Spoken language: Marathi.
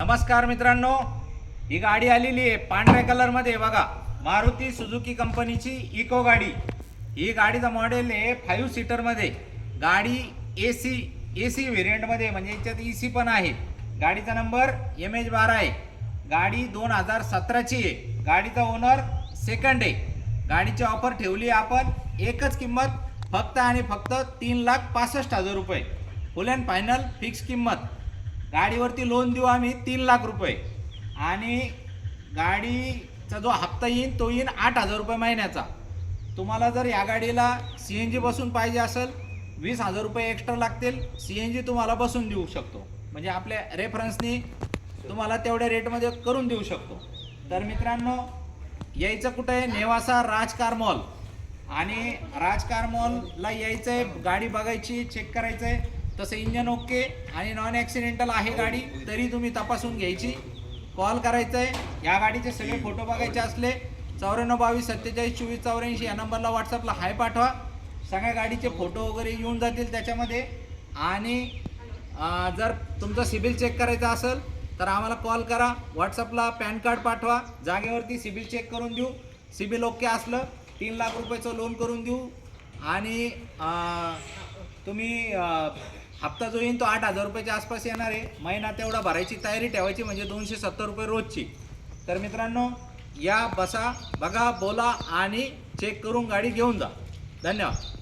नमस्कार मित्रांनो, ही गाडी आलेली आहे पांढऱ्या कलरमध्ये बघा, मारुती सुझुकी कंपनीची इको गाडी। ही गाडीचा मॉडेल आहे 5 सीटरमध्ये। गाडी एसी व्हेरियंटमध्ये, म्हणजे याच्यात एसी पण आहे। गाडीचा नंबर MH12 आहे। गाडी 2017ची आहे। गाडीचा ओनर सेकंड आहे। गाडीची ऑफर ठेवली आपण, एकच किंमत फक्त आणि फक्त 3,65,000 रुपये, फुल अँड फायनल फिक्स किंमत। गाडीवरती लोन देऊ आम्ही 3 लाख रुपये, आणि गाडीचा जो हप्ता येईल तो येईल 8,000 रुपये महिन्याचा। तुम्हाला जर या गाडीला CNG बसून पाहिजे असेल 20,000 रुपये एक्स्ट्रा लागतील। CNG तुम्हाला बसून देऊ शकतो, म्हणजे आपल्या रेफरन्सनी तुम्हाला तेवढ्या रेटमध्ये करून देऊ शकतो। तर मित्रांनो, यायचं कुठं आहे? नेवासा राजकार मॉल, आणि राजकार मॉलला यायचं आहे, गाडी बघायची, चेक करायचं आहे। तसं इंजन ओके आणि नॉन ॲक्सिडेंटल आहे गाडी, तरी तुम्ही तपासून घ्यायची, कॉल करायचं आहे। या गाडीचे सगळे फोटो बघायचे असले 9422472484 या नंबरला व्हॉट्सअपला हाय पाठवा। सगळ्या गाडीचे फोटो वगैरे येऊन जातील त्याच्यामध्ये। आणि जर तुमचा सिबिल चेक करायचा असेल तर आम्हाला कॉल करा, व्हॉट्सअपला पॅन कार्ड पाठवा, जागेवरती सिबिल चेक करून देऊ। सिबिल ओके असलं 3 लाख रुपयाचं लोन करून देऊ, आणि तुम्ही हप्ता जो येईल तो 8,000 रुपयाच्या आसपास येणार आहे। महिना तेवढा भरायची तयारी ठेवायची, म्हणजे 270 रुपये रोजची। तर मित्रांनो, या बसा, बघा, बोला आणि चेक करून गाडी घेऊन जा। धन्यवाद।